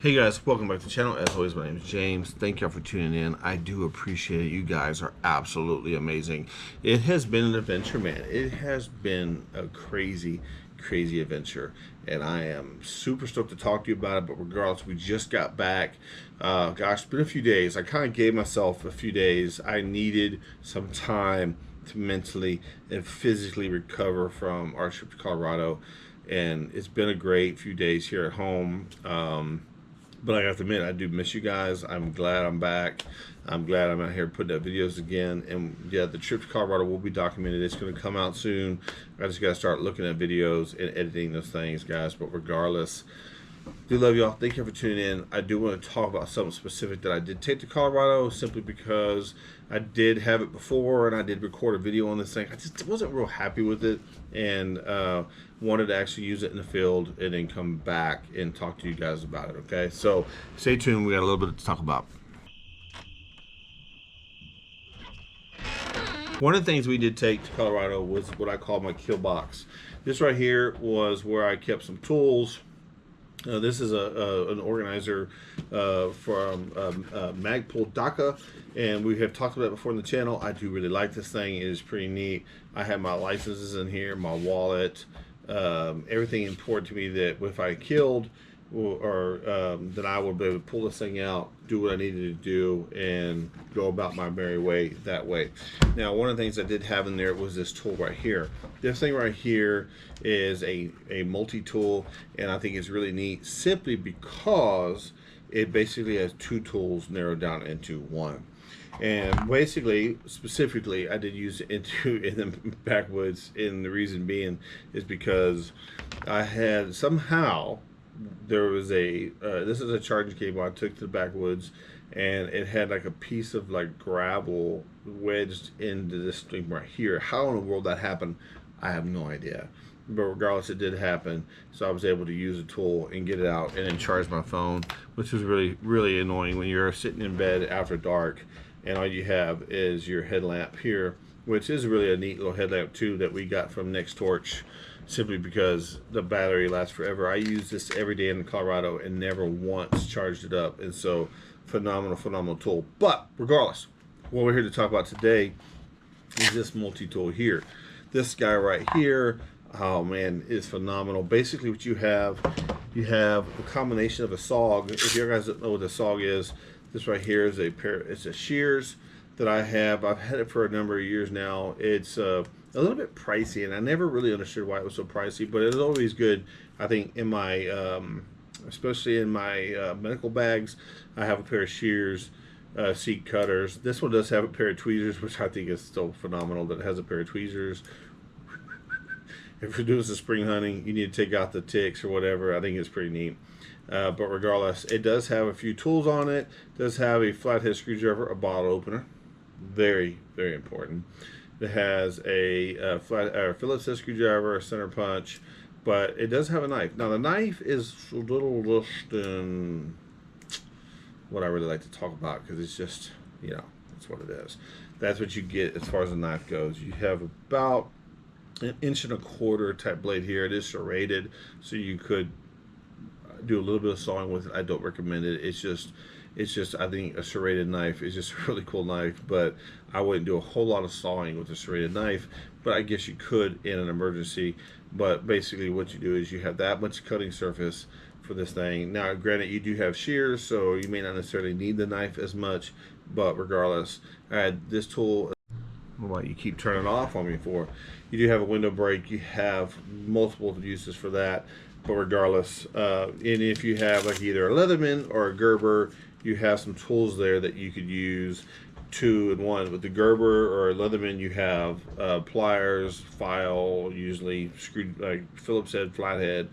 Hey guys, welcome back to the channel. As always, my name is James. Thank y'all for tuning in. I do appreciate it. You guys are absolutely amazing. It has been an adventure, man. It has been a crazy adventure, and I am super stoked to talk to you about it. But regardless, we just got back. Gosh, it's been a few days. I kind of gave myself a few days. I needed some time to mentally and physically recover from our trip to Colorado, and it's been a great few days here at home. But I have to admit, I do miss you guys. I'm glad I'm back. I'm glad I'm out here putting up videos again. And yeah, the trip to Colorado will be documented. It's going to come out soon. I just got to start looking at videos and editing those things, guys. But regardless, do love y'all. Thank you for tuning in. I do want to talk about something specific that I did take to Colorado, simply because I did have it before and I did record a video on this thing. I just wasn't real happy with it, and wanted to actually use it in the field and then come back and talk to you guys about it. Okay, so stay tuned. We got a little bit to talk about. One of the things we did take to Colorado was what I call my kill box. This right here was where I kept some tools. This is an organizer from Magpul Dhaka, and we have talked about it before in the channel. I do really like this thing. It is pretty neat. I have my licenses in here, my wallet, everything important to me that if I killed or that I would be able to pull this thing out, do what I needed to do, and go about my merry way that way. Now, one of the things I did have in there was this tool right here. This thing right here is a multi-tool, and I think it's really neat simply because it basically has two tools narrowed down into one. And basically, specifically, I did use it in the backwoods, and the reason being is because I had somehow, there was a this is a charging cable I took to the backwoods, and it had like a piece of like gravel wedged into this thing right here. How in the world that happened, I have no idea. But regardless, it did happen. So I was able to use a tool and get it out and then charge my phone, which was really annoying when you're sitting in bed after dark and all you have is your headlamp here, which is really a neat little headlamp too that we got from Nextorch, simply because the battery lasts forever. I use this every day in Colorado and never once charged it up, and so phenomenal tool. But regardless, what we're here to talk about today is this multi-tool here. This guy right here, oh man, is phenomenal. Basically what you have a combination of a SOG. If you guys don't know what the SOG is, this right here is it's a shears that I have. I've had it for a number of years now. It's a little bit pricey, and I never really understood why it was so pricey, but it's always good. I think in my especially in my medical bags, I have a pair of shears, seat cutters. This one does have a pair of tweezers, which I think is still phenomenal that it has a pair of tweezers. If you're doing some spring hunting, you need to take out the ticks or whatever. I think it's pretty neat. But regardless, it does have a few tools on it. It does have a flathead screwdriver, a bottle opener, very important. It has a Phillips head screwdriver, a center punch, but it does have a knife. Now the knife is a little less than what I really like to talk about, because it's just, you know, that's what it is. That's what you get as far as the knife goes. You have about an 1.25 inch type blade here. It is serrated, so you could do a little bit of sawing with it. I don't recommend it. It's just I think a serrated knife is just a really cool knife, but I wouldn't do a whole lot of sawing with a serrated knife, but I guess you could in an emergency. But basically what you do is you have that much cutting surface for this thing. Now granted, you do have shears, so you may not necessarily need the knife as much, but regardless, I had this tool. What you keep turning off on me for. You do have a window brake. You have multiple uses for that. But regardless, and if you have like either a Leatherman or a Gerber, you have some tools there that you could use 2 in 1. With the Gerber or a Leatherman, you have pliers, file, usually screwed, like Phillips head, flathead,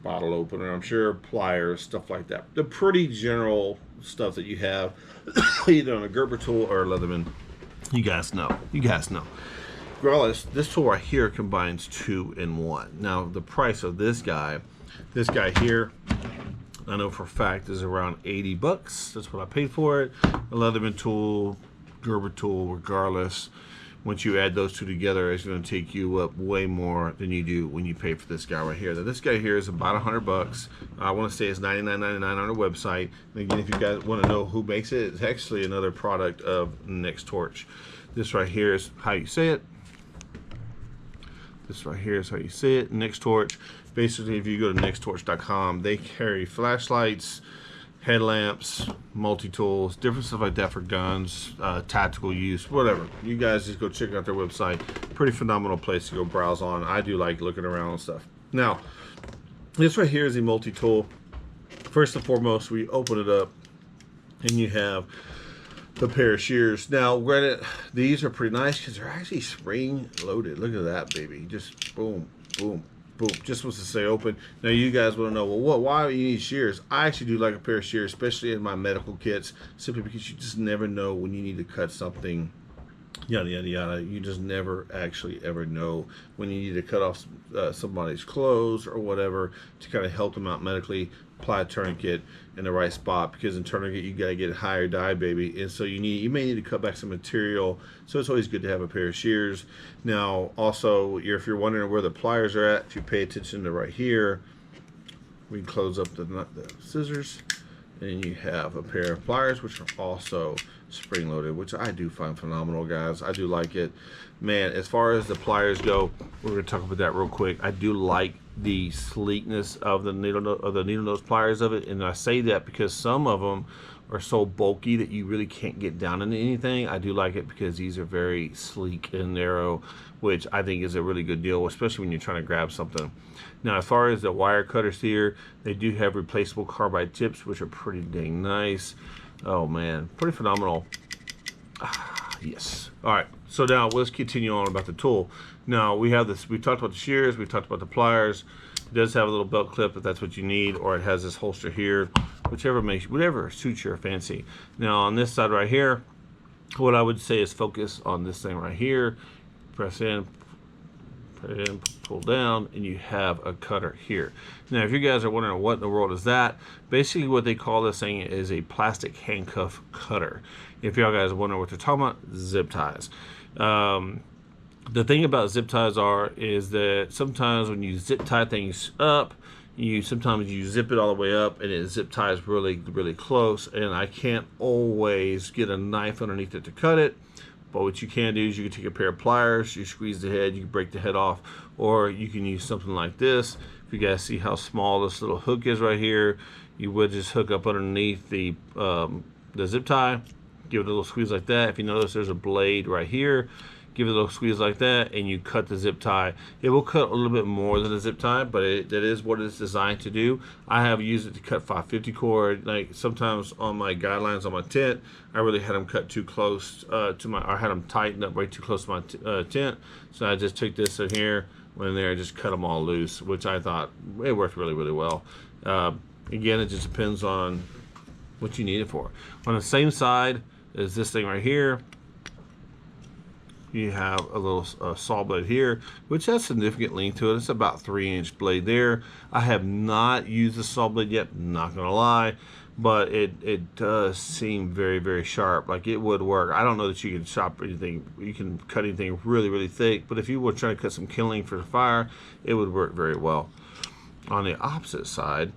bottle opener, I'm sure, pliers, stuff like that. The pretty general stuff that you have either on a Gerber tool or a Leatherman. You guys know. Regardless, this tool right here combines 2 in 1. Now the price of this guy here, I know for a fact, is around 80 bucks. That's what I paid for it. A Leatherman tool, Gerber tool, regardless. once you add those two together, it's going to take you up way more than you do when you pay for this guy right here. Now, this guy here is about $100. I want to say it's $99.99 on our website. And again, if you guys want to know who makes it, it's actually another product of Nextorch. This right here is how you say it. This right here is how you say it. Nextorch. Basically, if you go to nextorch.com, they carry flashlights, headlamps, multi-tools, different stuff like that for guns, tactical use, whatever. You guys just go check out their website. Pretty phenomenal place to go browse on. I do like looking around and stuff. Now, this right here is a multi-tool. First and foremost, we open it up and you have the pair of shears. Now, granted, these are pretty nice because they're actually spring loaded. Look at that, baby. Just boom, boom, boom. Just wants to say open. Now, you guys want to know, well, why do you need shears? I actually do like a pair of shears, especially in my medical kits, simply because you just never know when you need to cut something, yada, yada, yada. You just never actually ever know when you need to cut off somebody's clothes or whatever to kind of help them out medically. Apply a tourniquet in the right spot, because in tourniquet you gotta get higher die, baby, and so you may need to cut back some material. So it's always good to have a pair of shears. Now, also, if you're wondering where the pliers are at, if you pay attention to right here, we can close up the scissors, and you have a pair of pliers which are also spring loaded, which I do find phenomenal, guys. I do like it, man. As far as the pliers go, we're going to talk about that real quick. I do like the sleekness of the needle nose pliers of it, and I say that because some of them are so bulky that you really can't get down into anything. I do like it because these are very sleek and narrow, which I think is a really good deal, especially when you're trying to grab something. Now, as far as the wire cutters here, they do have replaceable carbide tips, which are pretty dang nice. Oh man, pretty phenomenal. Yes. All right, so now let's continue on about the tool. Now we have this, we talked about the shears, we talked about the pliers. It does have a little belt clip if that's what you need, or it has this holster here, whatever suits your fancy. Now on this side right here, what I would say is focus on this thing right here. Press in, put it in, pull down, and you have a cutter here. Now, if you guys are wondering what in the world is that, basically what they call this thing is a plastic handcuff cutter. If y'all guys are wondering what they're talking about, zip ties. The thing about zip ties is that sometimes when you zip tie things up, sometimes you zip it all the way up and it zip ties really, really close, and I can't always get a knife underneath it to cut it. But what you can do is you can take a pair of pliers, you squeeze the head, you can break the head off, or you can use something like this. If you guys see how small this little hook is right here, you would just hook up underneath the zip tie, give it a little squeeze like that. If you notice there's a blade right here, give it a little squeeze like that, and you cut the zip tie. It will cut a little bit more than a zip tie, but that is what it's designed to do. I have used it to cut 550 cord. Like sometimes on my guidelines on my tent, I really had them cut too close I had them tightened up way too close to my tent. So I just took this in here, went in there, and just cut them all loose, which I thought it worked really, really well. Again, it just depends on what you need it for. On the same side as this thing right here, you have a little saw blade here, which has significant length to it. It's about 3-inch blade there. I have not used the saw blade yet, not gonna lie, but it does seem very, very sharp. Like it would work. I don't know that you can chop anything, you can cut anything really, really thick, but if you were trying to cut some kindling for the fire, it would work very well. On the opposite side,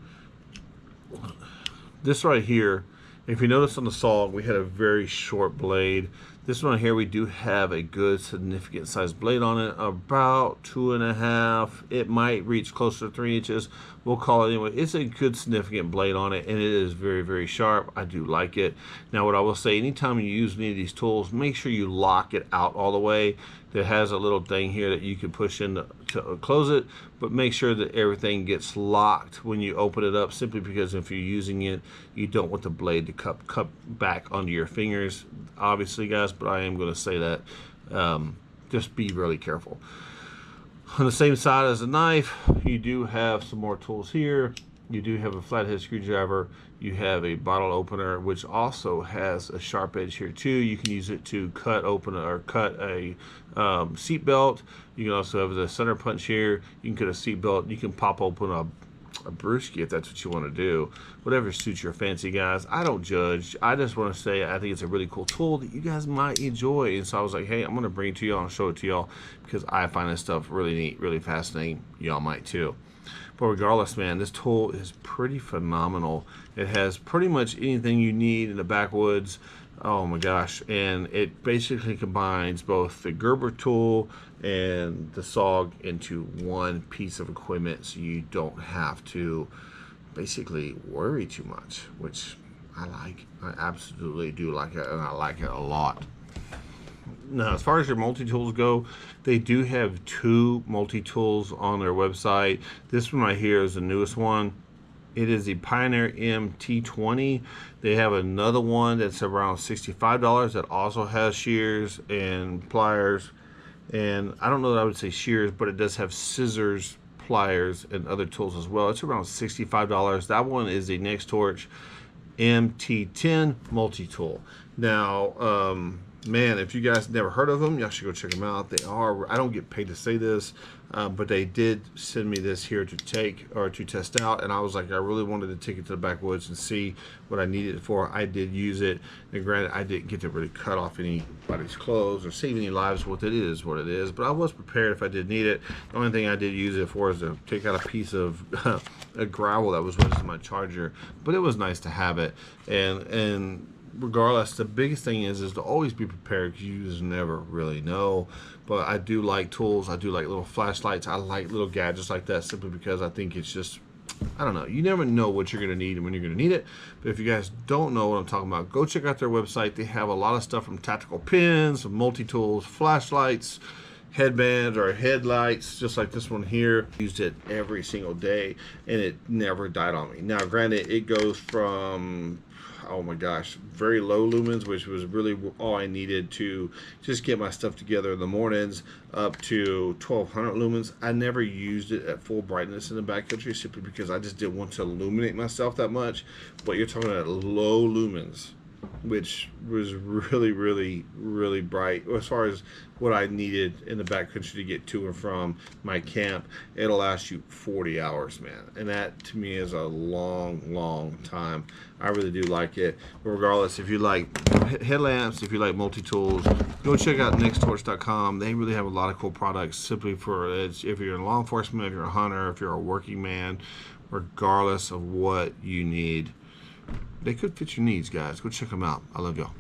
this right here, if you notice on the saw, we had a very short blade. This one here, we do have a good significant size blade on it, about 2.5. It might reach closer to 3 inches. We'll call it anyway. It's a good significant blade on it, and it is very, very sharp. I do like it. Now, what I will say, anytime you use any of these tools, make sure you lock it out all the way. It has a little thing here that you can push in to close it, but make sure that everything gets locked when you open it up, simply because if you're using it, you don't want the blade to cut back onto your fingers, obviously, guys, but I am going to say that just be really careful. On the same side as the knife, you do have some more tools here. You do have a flathead screwdriver. You have a bottle opener, which also has a sharp edge here too. You can use it to cut open or cut a seat belt. You can also have the center punch here. You can cut a seat belt. You can pop open a brewski if that's what you want to do. Whatever suits your fancy, guys. I don't judge. I just want to say I think it's a really cool tool that you guys might enjoy. And so I was like, hey, I'm going to bring it to y'all and show it to y'all because I find this stuff really neat, really fascinating. Y'all might too. But regardless, man, this tool is pretty phenomenal. It has pretty much anything you need in the backwoods. Oh my gosh. And it basically combines both the Gerber tool and the SOG into one piece of equipment, so you don't have to basically worry too much, which I like. I absolutely do like it, and I like it a lot. Now, as far as your multi-tools go, they do have 2 multi-tools on their website. This one right here is the newest one. It is the Pioneer MT20. They have another one that's around $65 that also has shears and pliers. And I don't know that I would say shears, but it does have scissors, pliers, and other tools as well. It's around $65. That one is the Nextorch MT10 multi-tool. Now, man, if you guys never heard of them, y'all should go check them out. They are, I don't get paid to say this, but they did send me this here to take or to test out, and I was like, I really wanted to take it to the backwoods and see what I needed it for. I did use it, and granted, I didn't get to really cut off anybody's clothes or save any lives with it. It is what it is, but I was prepared if I did need it. The only thing I did use it for is to take out a piece of a gravel that was wedged in my charger, but it was nice to have it. And regardless, the biggest thing is to always be prepared, because you just never really know. But I do like tools. I do like little flashlights. I like little gadgets like that, simply because I think it's just, I don't know, you never know what you're going to need and when you're going to need it. But if you guys don't know what I'm talking about, go check out their website. They have a lot of stuff, from tactical pins, multi-tools, flashlights, headbands or headlights, just like this one here. Used it every single day, and it never died on me. Now, granted, it goes from, oh my gosh, very low lumens, which was really all I needed to just get my stuff together in the mornings, up to 1200 lumens. I never used it at full brightness in the backcountry, simply because I just didn't want to illuminate myself that much. But you're talking about low lumens, which was really bright as far as what I needed in the backcountry to get to and from my camp. It'll last you 40 hours, man, and that to me is a long time. I really do like it. But regardless, if you like headlamps, if you like multi-tools, go check out nextorch.com. They really have a lot of cool products, simply for if you're in law enforcement, if you're a hunter, if you're a working man, regardless of what you need. They could fit your needs, guys. Go check them out. I love y'all.